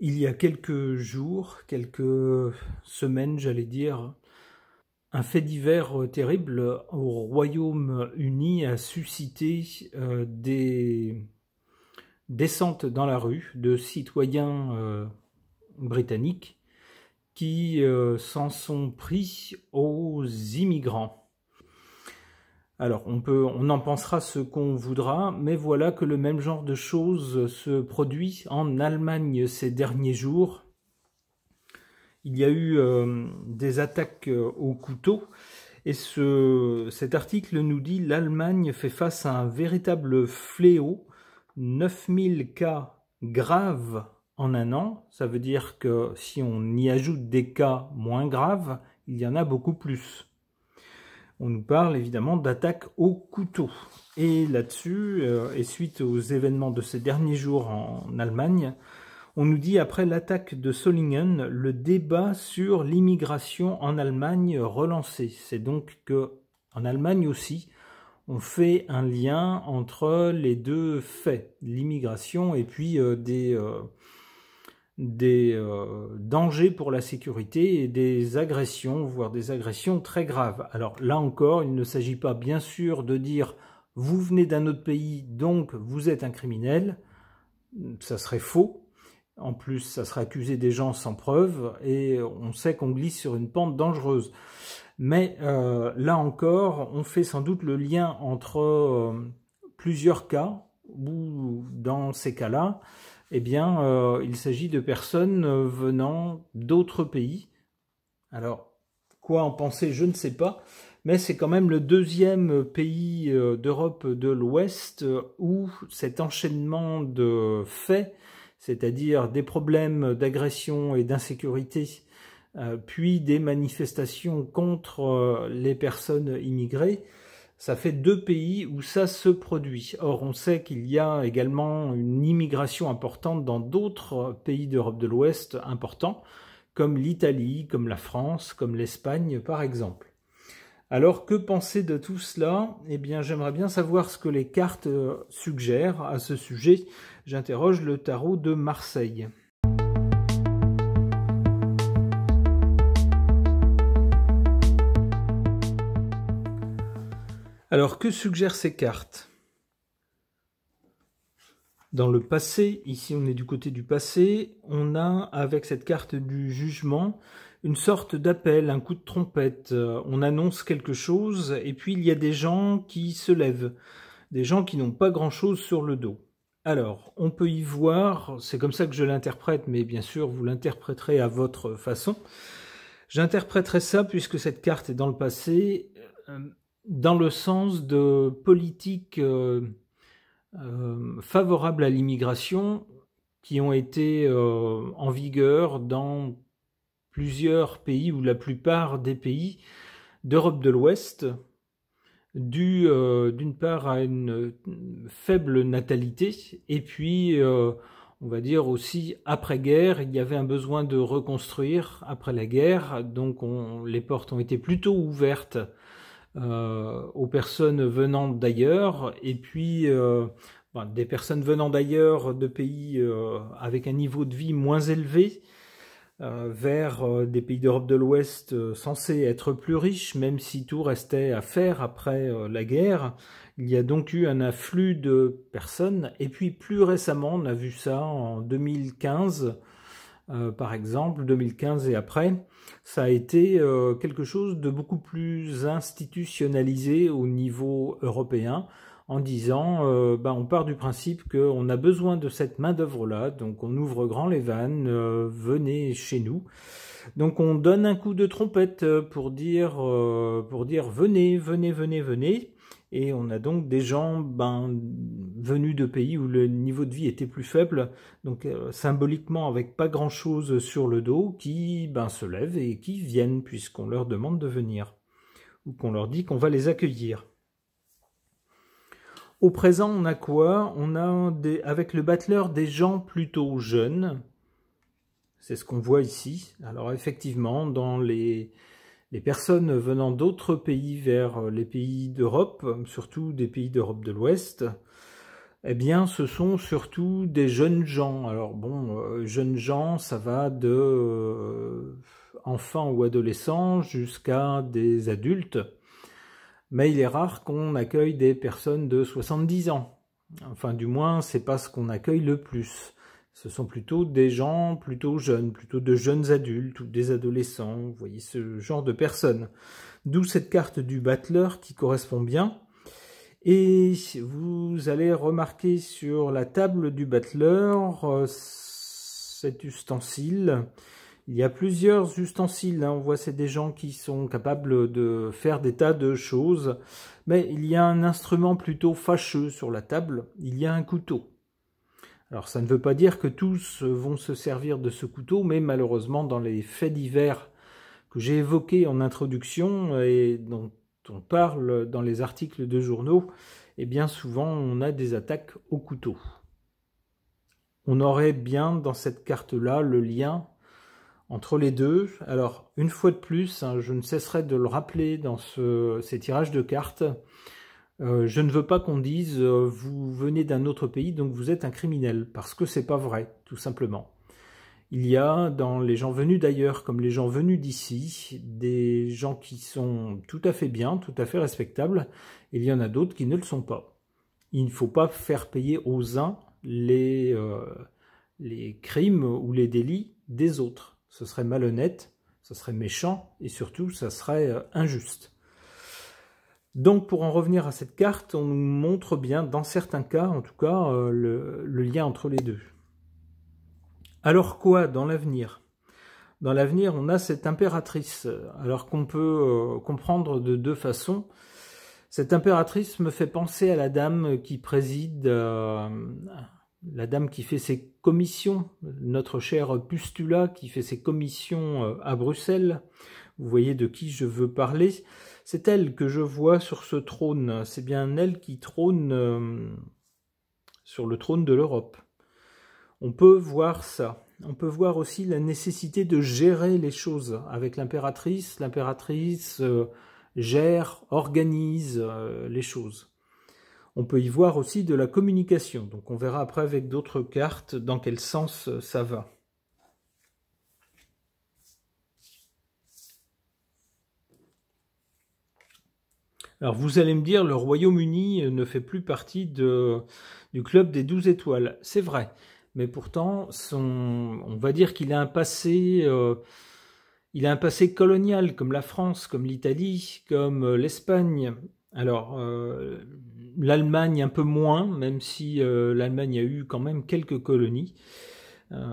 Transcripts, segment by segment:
Il y a quelques jours, quelques semaines, j'allais dire, un fait divers terrible au Royaume-Uni a suscité des descentes dans la rue de citoyens britanniques qui s'en sont pris aux immigrants. Alors, on en pensera ce qu'on voudra, mais voilà que le même genre de choses se produit en Allemagne ces derniers jours. Il y a eu des attaques au couteau, et cet article nous dit « L'Allemagne fait face à un véritable fléau, 9000 cas graves en un an ». Ça veut dire que si on y ajoute des cas moins graves, il y en a beaucoup plus. On nous parle évidemment d'attaques au couteau. Et là-dessus, et suite aux événements de ces derniers jours en Allemagne, on nous dit après l'attaque de Solingen, le débat sur l'immigration en Allemagne relancé. C'est donc que en Allemagne aussi, on fait un lien entre les deux faits, l'immigration et puis des dangers pour la sécurité et des agressions, voire des agressions très graves. Alors là encore, il ne s'agit pas bien sûr de dire « vous venez d'un autre pays, donc vous êtes un criminel », ça serait faux. En plus, ça serait accuser des gens sans preuve, et on sait qu'on glisse sur une pente dangereuse. Mais là encore, on fait sans doute le lien entre plusieurs cas, où dans ces cas-là, eh bien, il s'agit de personnes venant d'autres pays. Alors, quoi en penser, je ne sais pas, mais c'est quand même le deuxième pays d'Europe de l'Ouest où cet enchaînement de faits, c'est-à-dire des problèmes d'agression et d'insécurité, puis des manifestations contre les personnes immigrées, ça fait 2 pays où ça se produit. Or, on sait qu'il y a également une immigration importante dans d'autres pays d'Europe de l'Ouest importants, comme l'Italie, comme la France, comme l'Espagne par exemple. Alors, que penser de tout cela? Eh bien, j'aimerais bien savoir ce que les cartes suggèrent à ce sujet. J'interroge le tarot de Marseille. Alors, que suggèrent ces cartes? Dans le passé, ici on est du côté du passé, on a avec cette carte du jugement une sorte d'appel, un coup de trompette. On annonce quelque chose et puis il y a des gens qui se lèvent, des gens qui n'ont pas grand-chose sur le dos. Alors, on peut y voir, c'est comme ça que je l'interprète, mais bien sûr vous l'interpréterez à votre façon. J'interpréterai ça puisque cette carte est dans le passé, dans le sens de politique favorables à l'immigration qui ont été en vigueur dans plusieurs pays ou la plupart des pays d'Europe de l'Ouest, dû d'une part à une faible natalité et puis on va dire aussi après-guerre, il y avait un besoin de reconstruire après la guerre, donc les portes ont été plutôt ouvertes aux personnes venant d'ailleurs, et puis des personnes venant d'ailleurs de pays avec un niveau de vie moins élevé vers des pays d'Europe de l'Ouest censés être plus riches, même si tout restait à faire après la guerre. Il y a donc eu un afflux de personnes, et puis plus récemment, on a vu ça en 2015, par exemple, 2015 et après, ça a été quelque chose de beaucoup plus institutionnalisé au niveau européen, en disant on part du principe qu'on a besoin de cette main-d'œuvre-là, donc on ouvre grand les vannes, venez chez nous. Donc on donne un coup de trompette pour dire venez, venez, venez, venez. Et on a donc des gens venus de pays où le niveau de vie était plus faible, donc symboliquement avec pas grand-chose sur le dos, qui se lèvent et qui viennent puisqu'on leur demande de venir, ou qu'on leur dit qu'on va les accueillir. Au présent, on a quoi? On a avec le battleur des gens plutôt jeunes, c'est ce qu'on voit ici. Alors effectivement, dans les personnes venant d'autres pays vers les pays d'Europe, surtout des pays d'Europe de l'Ouest, Eh bien, ce sont surtout des jeunes gens. Alors bon, jeunes gens, ça va de enfants ou adolescents jusqu'à des adultes. Mais il est rare qu'on accueille des personnes de 70 ans. Enfin, du moins, c'est pas ce qu'on accueille le plus. Ce sont plutôt des gens plutôt jeunes, plutôt de jeunes adultes ou des adolescents. Vous voyez ce genre de personnes. D'où cette carte du battleur qui correspond bien. Et vous allez remarquer sur la table du battleur cet ustensile. Il y a plusieurs ustensiles, hein. On voit c'est des gens qui sont capables de faire des tas de choses. Mais il y a un instrument plutôt fâcheux sur la table, il y a un couteau. Alors ça ne veut pas dire que tous vont se servir de ce couteau, mais malheureusement dans les faits divers que j'ai évoqués en introduction et dont on parle dans les articles de journaux, et bien souvent on a des attaques au couteau. On aurait bien dans cette carte-là le lien entre les deux. Alors une fois de plus, hein, je ne cesserai de le rappeler dans ces tirages de cartes, je ne veux pas qu'on dise vous venez d'un autre pays donc vous êtes un criminel, parce que c'est pas vrai, tout simplement. Il y a dans les gens venus d'ailleurs comme les gens venus d'ici des gens qui sont tout à fait bien, tout à fait respectables, et il y en a d'autres qui ne le sont pas. Il ne faut pas faire payer aux uns les crimes ou les délits des autres. Ce serait malhonnête, ce serait méchant et surtout ça serait injuste. Donc pour en revenir à cette carte, on nous montre bien, dans certains cas en tout cas, le lien entre les deux. Alors quoi dans l'avenir? Dans l'avenir, on a cette impératrice, alors qu'on peut comprendre de deux façons. Cette impératrice me fait penser à la dame qui préside, la dame qui fait ses commissions, notre chère Pustula qui fait ses commissions à Bruxelles. Vous voyez de qui je veux parler. C'est elle que je vois sur ce trône. C'est bien elle qui trône sur le trône de l'Europe. On peut voir ça. On peut voir aussi la nécessité de gérer les choses avec l'impératrice. L'impératrice gère, organise les choses. On peut y voir aussi de la communication. Donc on verra après avec d'autres cartes dans quel sens ça va. Alors vous allez me dire, le Royaume-Uni ne fait plus partie du club des 12 étoiles. C'est vrai, mais pourtant, on va dire qu'il a un passé colonial, comme la France, comme l'Italie, comme l'Espagne. Alors, l'Allemagne un peu moins, même si l'Allemagne a eu quand même quelques colonies.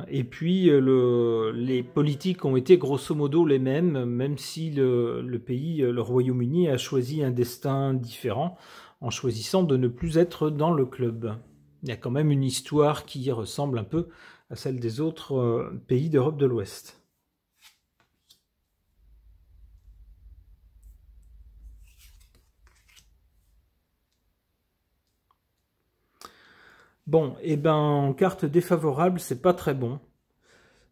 Et puis, les politiques ont été grosso modo les mêmes, même si le pays, le Royaume-Uni, a choisi un destin différent en choisissant de ne plus être dans le club. Il y a quand même une histoire qui ressemble un peu à celle des autres pays d'Europe de l'Ouest. Bon, et ben en carte défavorable, c'est pas très bon.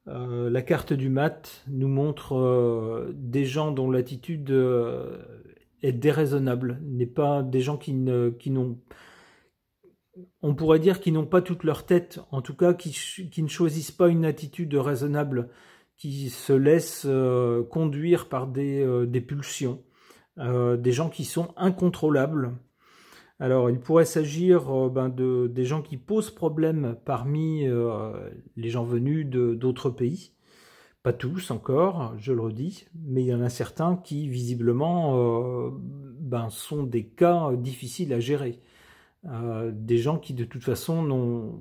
La carte du mat nous montre des gens dont l'attitude est déraisonnable, n'est pas des gens qui n'ont, on pourrait dire qu'ils n'ont pas toute leur tête, en tout cas qui ne choisissent pas une attitude raisonnable, qui se laissent conduire par des pulsions, des gens qui sont incontrôlables. Alors, il pourrait s'agir des gens qui posent problème parmi les gens venus d'autres pays. Pas tous encore, je le redis, mais il y en a certains qui, visiblement, sont des cas difficiles à gérer. Des gens qui, de toute façon,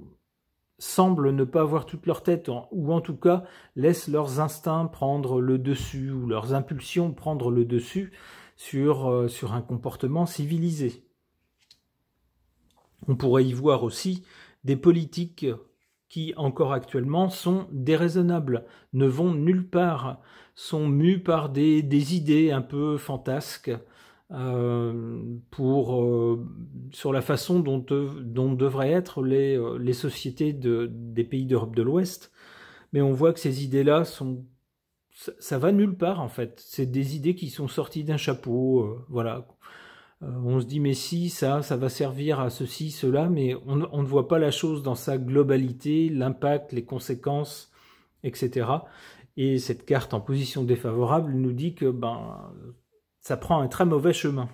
semblent ne pas avoir toute leur tête, ou en tout cas, laissent leurs instincts prendre le dessus, ou leurs impulsions prendre le dessus sur un comportement civilisé. On pourrait y voir aussi des politiques qui, encore actuellement, sont déraisonnables, ne vont nulle part, sont mus par des idées un peu fantasques sur la façon dont devraient être les sociétés des pays d'Europe de l'Ouest. Mais on voit que ces idées-là ça va nulle part en fait. C'est des idées qui sont sorties d'un chapeau, voilà. On se dit mais si, ça va servir à ceci, cela, mais on ne voit pas la chose dans sa globalité, l'impact, les conséquences, etc. Et cette carte en position défavorable nous dit que ça prend un très mauvais chemin.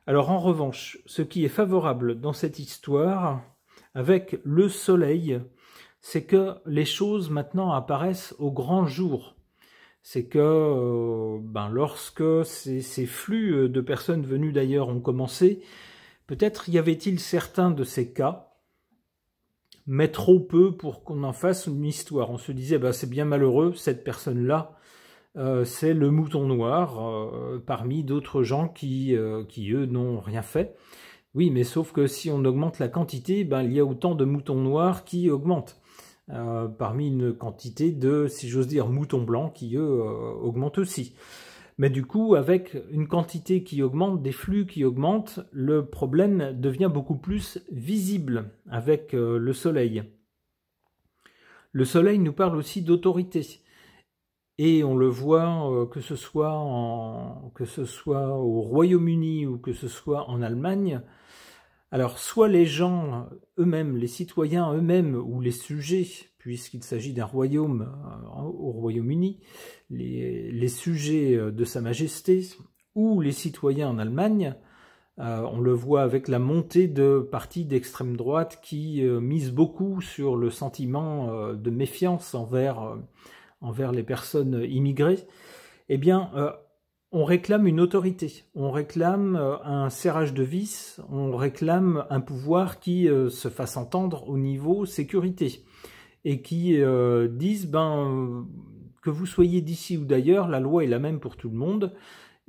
Alors en revanche, ce qui est favorable dans cette histoire, avec le soleil, c'est que les choses maintenant apparaissent au grand jour. C'est que lorsque ces flux de personnes venues d'ailleurs ont commencé, peut-être y avait-il certains de ces cas, mais trop peu pour qu'on en fasse une histoire. On se disait, c'est bien malheureux, cette personne-là, c'est le mouton noir, parmi d'autres gens qui eux, n'ont rien fait. Oui, mais sauf que si on augmente la quantité, il y a autant de moutons noirs qui augmentent. Parmi une quantité de, si j'ose dire, moutons blancs qui, eux, augmentent aussi. Mais du coup, avec une quantité qui augmente, des flux qui augmentent, le problème devient beaucoup plus visible avec le soleil. Le soleil nous parle aussi d'autorité. Et on le voit que ce soit au Royaume-Uni ou que ce soit en Allemagne. Alors, soit les gens eux-mêmes, les citoyens eux-mêmes ou les sujets, puisqu'il s'agit d'un royaume au Royaume-Uni, les sujets de Sa Majesté, ou les citoyens en Allemagne, on le voit avec la montée de partis d'extrême droite qui misent beaucoup sur le sentiment de méfiance envers les personnes immigrées. Eh bien, on réclame une autorité, on réclame un serrage de vis, on réclame un pouvoir qui se fasse entendre au niveau sécurité et qui dise que vous soyez d'ici ou d'ailleurs, la loi est la même pour tout le monde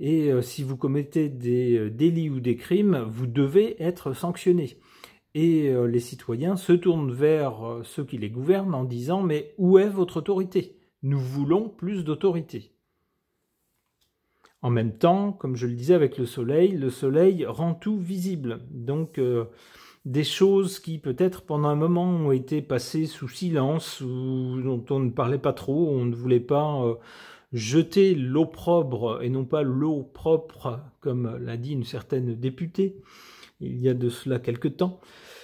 et si vous commettez des délits ou des crimes, vous devez être sanctionné. Et les citoyens se tournent vers ceux qui les gouvernent en disant « mais où est votre autorité ? Nous voulons plus d'autorité ». En même temps, comme je le disais avec le soleil rend tout visible. Donc, des choses qui peut-être pendant un moment ont été passées sous silence ou dont on ne parlait pas trop, on ne voulait pas jeter l'opprobre et non pas l'eau propre, comme l'a dit une certaine députée il y a de cela quelque temps,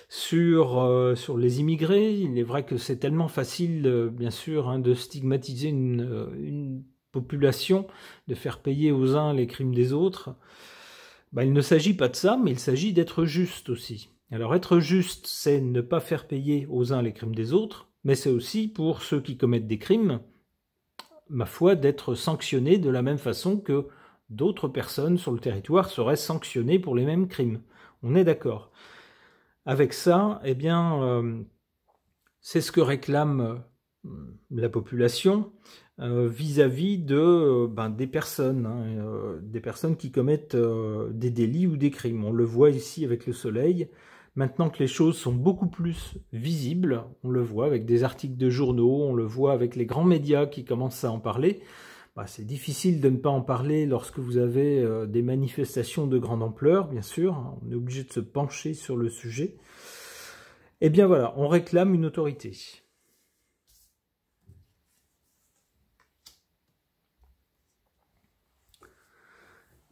sur les immigrés. Il est vrai que c'est tellement facile, bien sûr, de stigmatiser une population, de faire payer aux uns les crimes des autres. Il ne s'agit pas de ça, mais il s'agit d'être juste aussi. Alors être juste, c'est ne pas faire payer aux uns les crimes des autres, mais c'est aussi pour ceux qui commettent des crimes, ma foi, d'être sanctionnés de la même façon que d'autres personnes sur le territoire seraient sanctionnées pour les mêmes crimes. On est d'accord. Avec ça, eh bien, c'est ce que réclame la population vis-à-vis des personnes, des personnes qui commettent des délits ou des crimes. On le voit ici avec le soleil. Maintenant que les choses sont beaucoup plus visibles, on le voit avec des articles de journaux, on le voit avec les grands médias qui commencent à en parler. C'est difficile de ne pas en parler lorsque vous avez des manifestations de grande ampleur, bien sûr. On est obligé de se pencher sur le sujet. Eh bien voilà, on réclame une autorité.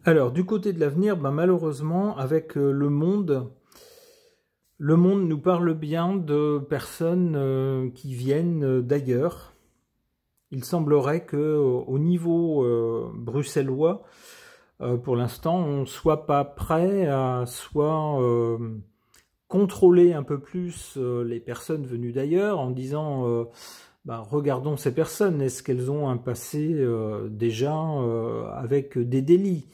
Alors, du côté de l'avenir, malheureusement, avec le monde nous parle bien de personnes qui viennent d'ailleurs. Il semblerait qu'au niveau bruxellois, pour l'instant, on ne soit pas prêt à contrôler un peu plus les personnes venues d'ailleurs en disant regardons ces personnes, est-ce qu'elles ont un passé déjà avec des délits?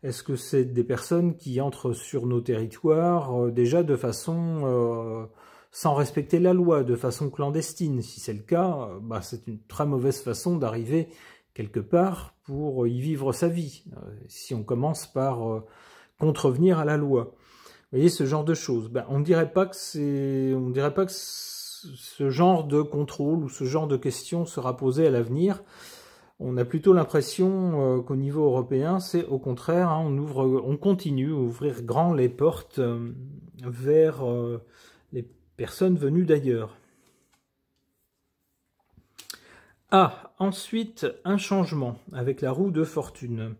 Est-ce que c'est des personnes qui entrent sur nos territoires déjà de façon sans respecter la loi, de façon clandestine? Si c'est le cas, c'est une très mauvaise façon d'arriver quelque part pour y vivre sa vie, si on commence par contrevenir à la loi. Vous voyez, ce genre de choses. On ne dirait pas que ce genre de contrôle ou ce genre de questions sera posé à l'avenir. On a plutôt l'impression qu'au niveau européen, c'est au contraire, on continue à ouvrir grand les portes vers les personnes venues d'ailleurs. Ensuite, un changement avec la roue de fortune.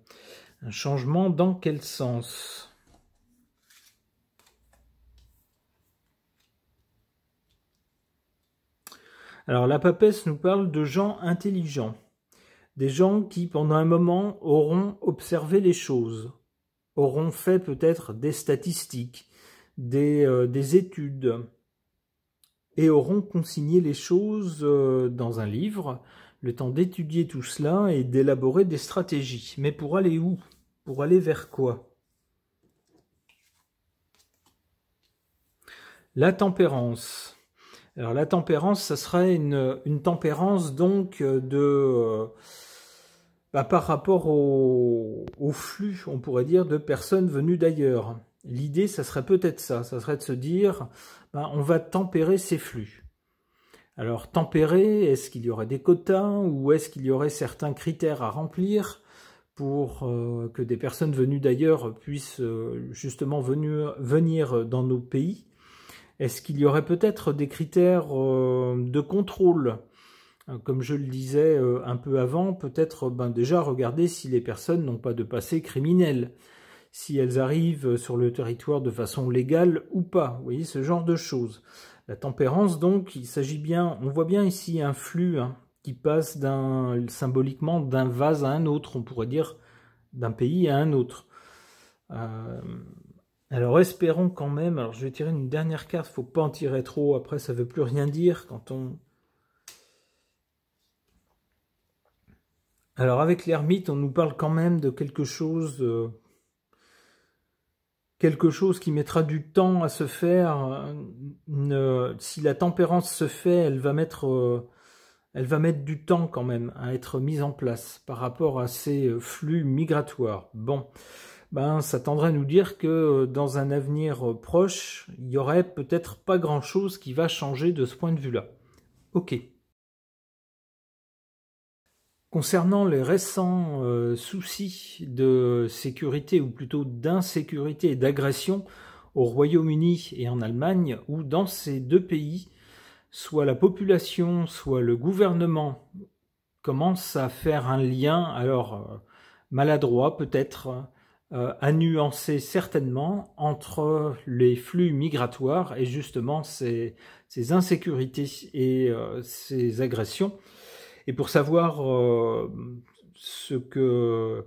Un changement dans quel sens? Alors la papesse nous parle de gens intelligents, des gens qui pendant un moment auront observé les choses, auront fait peut-être des statistiques, des études, et auront consigné les choses dans un livre, le temps d'étudier tout cela et d'élaborer des stratégies. Mais pour aller où? Pour aller vers quoi? La tempérance. Alors la tempérance, ça serait une tempérance donc par rapport au flux, on pourrait dire, de personnes venues d'ailleurs. L'idée, ça serait peut-être ça serait de se dire, on va tempérer ces flux. Alors tempérer, est-ce qu'il y aurait des quotas ou est-ce qu'il y aurait certains critères à remplir pour que des personnes venues d'ailleurs puissent justement venir dans nos pays? Est-ce qu'il y aurait peut-être des critères de contrôle? Comme je le disais un peu avant, peut-être déjà regarder si les personnes n'ont pas de passé criminel, si elles arrivent sur le territoire de façon légale ou pas. Vous voyez, ce genre de choses. La tempérance, donc, il s'agit bien, on voit bien ici un flux qui passe symboliquement d'un vase à un autre, on pourrait dire d'un pays à un autre. Alors espérons quand même, alors je vais tirer une dernière carte, il ne faut pas en tirer trop, après ça ne veut plus rien dire quand on... Alors avec l'ermite, on nous parle quand même de quelque chose qui mettra du temps à se faire. Si la tempérance se fait, elle va mettre du temps quand même à être mise en place par rapport à ces flux migratoires. Bon. Ça tendrait à nous dire que dans un avenir proche, il n'y aurait peut-être pas grand-chose qui va changer de ce point de vue-là. Ok. Concernant les récents soucis de sécurité, ou plutôt d'insécurité et d'agression au Royaume-Uni et en Allemagne, où dans ces deux pays, soit la population, soit le gouvernement commencent à faire un lien, alors maladroit peut-être, à nuancer certainement entre les flux migratoires et justement ces insécurités et ces agressions. Et pour savoir ce que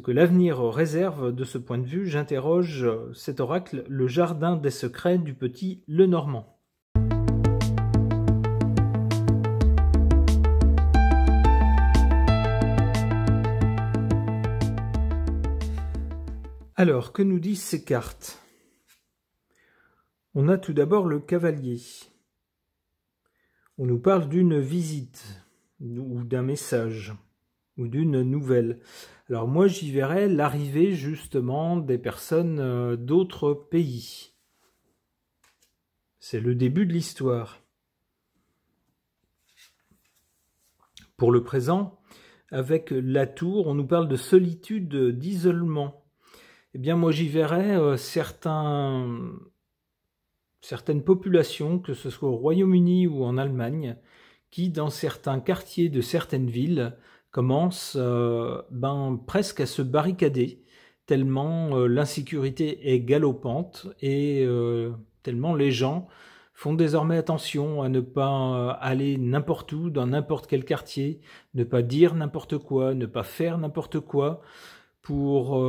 l'avenir réserve de ce point de vue, j'interroge cet oracle, le jardin des secrets du petit Lenormand. Alors, que nous disent ces cartes? On a tout d'abord le cavalier. On nous parle d'une visite, ou d'un message, ou d'une nouvelle. Alors moi, j'y verrais l'arrivée justement des personnes d'autres pays. C'est le début de l'histoire. Pour le présent, avec la tour, on nous parle de solitude, d'isolement. Eh bien, moi, j'y verrais certaines populations, que ce soit au Royaume-Uni ou en Allemagne, qui, dans certains quartiers de certaines villes, commencent presque à se barricader, tellement l'insécurité est galopante et tellement les gens font désormais attention à ne pas aller n'importe où, dans n'importe quel quartier, ne pas dire n'importe quoi, ne pas faire n'importe quoi. Pour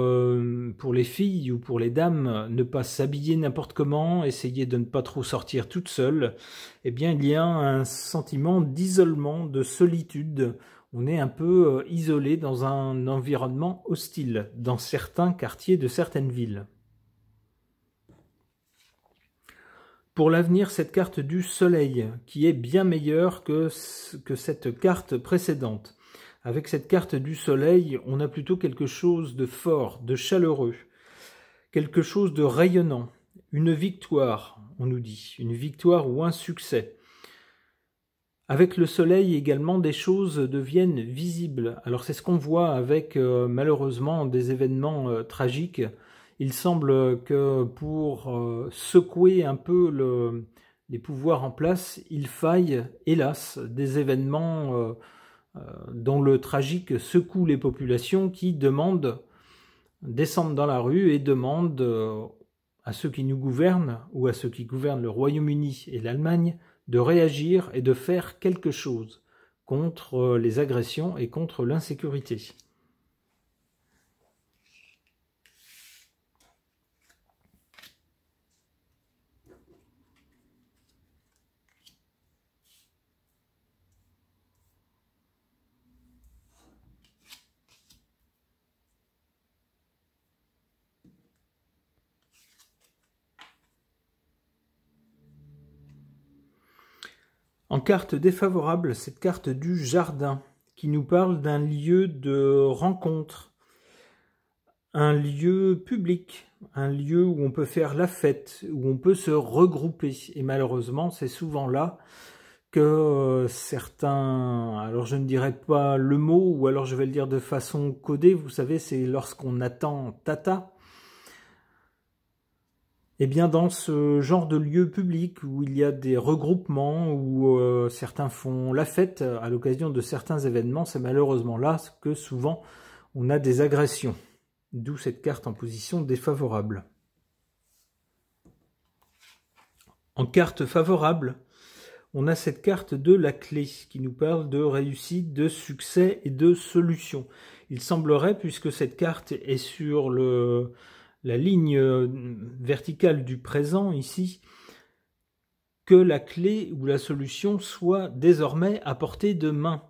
les filles ou pour les dames, ne pas s'habiller n'importe comment, essayer de ne pas trop sortir toute seule, eh bien il y a un sentiment d'isolement, de solitude. On est un peu isolé dans un environnement hostile, dans certains quartiers de certaines villes. Pour l'avenir, cette carte du soleil, qui est bien meilleure que cette carte précédente. Avec cette carte du soleil, on a plutôt quelque chose de fort, de chaleureux, quelque chose de rayonnant, une victoire, on nous dit, une victoire ou un succès. Avec le soleil également, des choses deviennent visibles. Alors c'est ce qu'on voit avec malheureusement des événements tragiques. Il semble que pour secouer un peu les pouvoirs en place, il faille, hélas, des événements dont le tragique secoue les populations qui demandent descendent dans la rue et demandent à ceux qui nous gouvernent, ou à ceux qui gouvernent le Royaume-Uni et l'Allemagne, de réagir et de faire quelque chose contre les agressions et contre l'insécurité. En carte défavorable, cette carte du jardin, qui nous parle d'un lieu de rencontre, un lieu public, un lieu où on peut faire la fête, où on peut se regrouper. Et malheureusement, c'est souvent là que certains, alors je ne dirais pas le mot, ou alors je vais le dire de façon codée, vous savez, c'est lorsqu'on attend tata. Eh bien, dans ce genre de lieu public où il y a des regroupements, où certains font la fête à l'occasion de certains événements, c'est malheureusement là que souvent on a des agressions. D'où cette carte en position défavorable. En carte favorable, on a cette carte de la clé qui nous parle de réussite, de succès et de solution. Il semblerait, puisque cette carte est sur la ligne verticale du présent ici, que la clé ou la solution soit désormais à portée de main.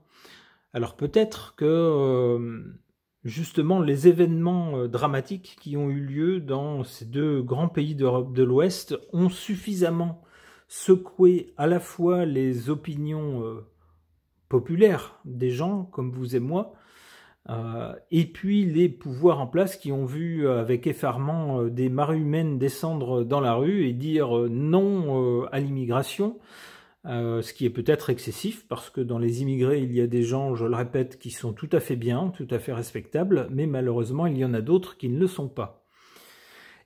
Alors peut-être que justement les événements dramatiques qui ont eu lieu dans ces deux grands pays d'Europe de l'Ouest ont suffisamment secoué à la fois les opinions populaires des gens comme vous et moi, et puis les pouvoirs en place qui ont vu avec effarement des marées humaines descendre dans la rue et dire non à l'immigration, ce qui est peut-être excessif parce que dans les immigrés il y a des gens, je le répète, qui sont tout à fait bien, tout à fait respectables, mais malheureusement il y en a d'autres qui ne le sont pas.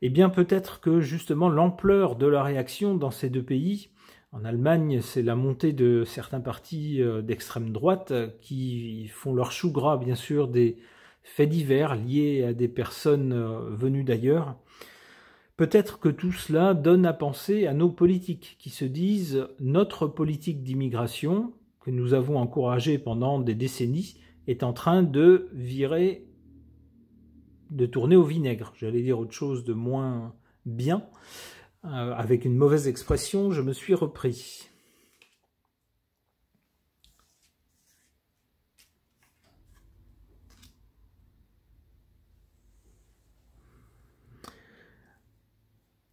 Eh bien peut-être que justement l'ampleur de la réaction dans ces deux pays, en Allemagne, c'est la montée de certains partis d'extrême droite qui font leur chou gras, bien sûr, des faits divers liés à des personnes venues d'ailleurs. Peut-être que tout cela donne à penser à nos politiques qui se disent « notre politique d'immigration, que nous avons encouragée pendant des décennies, est en train de virer, de tourner au vinaigre ». J'allais dire autre chose de moins bien. Avec une mauvaise expression, je me suis repris.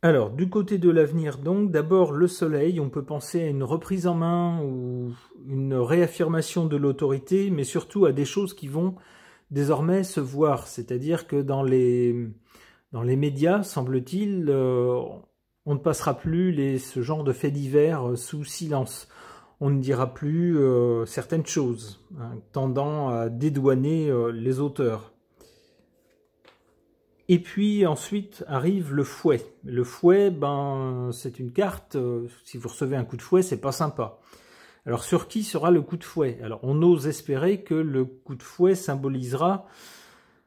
Alors, du côté de l'avenir donc, d'abord le soleil, on peut penser à une reprise en main ou une réaffirmation de l'autorité, mais surtout à des choses qui vont désormais se voir. C'est-à-dire que dans les médias, semble-t-il, on ne passera plus ce genre de faits divers sous silence. On ne dira plus certaines choses, hein, tendant à dédouaner les auteurs. Et puis ensuite arrive le fouet. Le fouet, c'est une carte, si vous recevez un coup de fouet, c'est pas sympa. Alors sur qui sera le coup de fouet? Alors on ose espérer que le coup de fouet symbolisera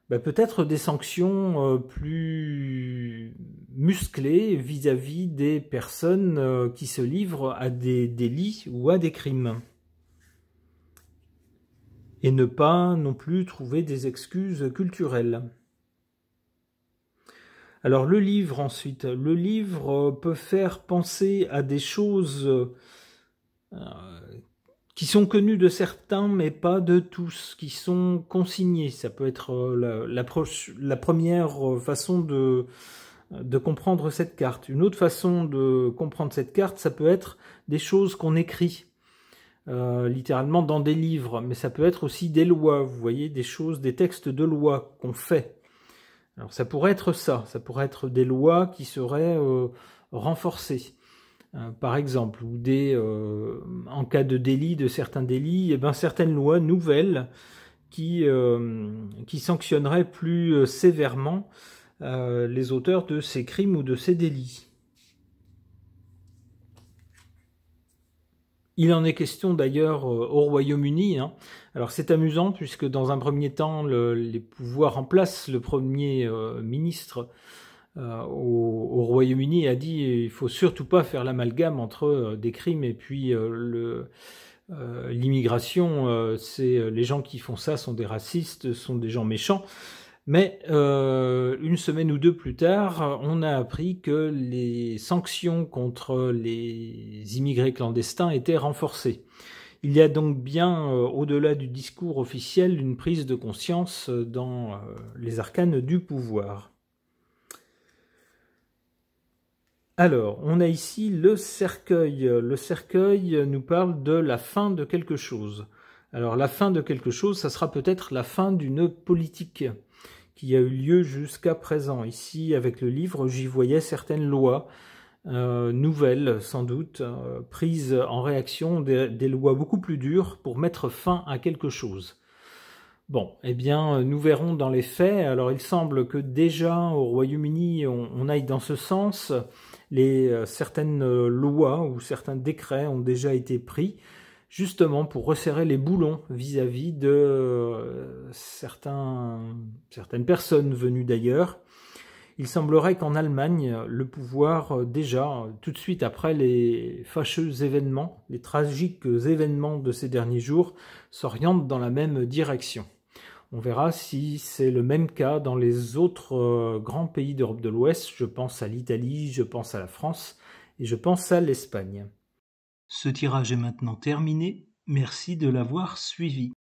peut-être des sanctions plus musclées vis-à-vis des personnes qui se livrent à des délits ou à des crimes. Et ne pas non plus trouver des excuses culturelles. Alors le livre ensuite, le livre peut faire penser à des choses qui sont connues de certains mais pas de tous, qui sont consignées. Ça peut être la première façon de comprendre cette carte. Une autre façon de comprendre cette carte, ça peut être des choses qu'on écrit littéralement dans des livres, mais ça peut être aussi des lois, vous voyez, des choses, des textes de loi qu'on fait. Alors ça pourrait être ça pourrait être des lois qui seraient renforcées, par exemple, ou en cas de délit, de certains délits, certaines lois nouvelles qui sanctionneraient plus sévèrement les auteurs de ces crimes ou de ces délits. Il en est question d'ailleurs au Royaume-Uni, hein. Alors c'est amusant puisque dans un premier temps, les pouvoirs en place, le Premier ministre au Royaume-Uni a dit il ne faut surtout pas faire l'amalgame entre des crimes et puis l'immigration. Les gens qui font ça sont des racistes, sont des gens méchants. Mais une semaine ou deux plus tard, on a appris que les sanctions contre les immigrés clandestins étaient renforcées. Il y a donc bien, au-delà du discours officiel, une prise de conscience dans les arcanes du pouvoir. Alors, on a ici le cercueil. Le cercueil nous parle de la fin de quelque chose. Alors, la fin de quelque chose, ça sera peut-être la fin d'une politique qui a eu lieu jusqu'à présent. Ici, avec le livre, j'y voyais certaines lois nouvelles, sans doute, prises en réaction des lois beaucoup plus dures pour mettre fin à quelque chose. Bon, eh bien, nous verrons dans les faits. Alors, il semble que déjà au Royaume-Uni, on aille dans ce sens. Certaines lois ou certains décrets ont déjà été pris, justement pour resserrer les boulons vis-à-vis de certaines personnes venues d'ailleurs. Il semblerait qu'en Allemagne, le pouvoir, déjà, tout de suite après les fâcheux événements, les tragiques événements de ces derniers jours, s'oriente dans la même direction. On verra si c'est le même cas dans les autres grands pays d'Europe de l'Ouest. Je pense à l'Italie, je pense à la France et je pense à l'Espagne. Ce tirage est maintenant terminé. Merci de l'avoir suivi.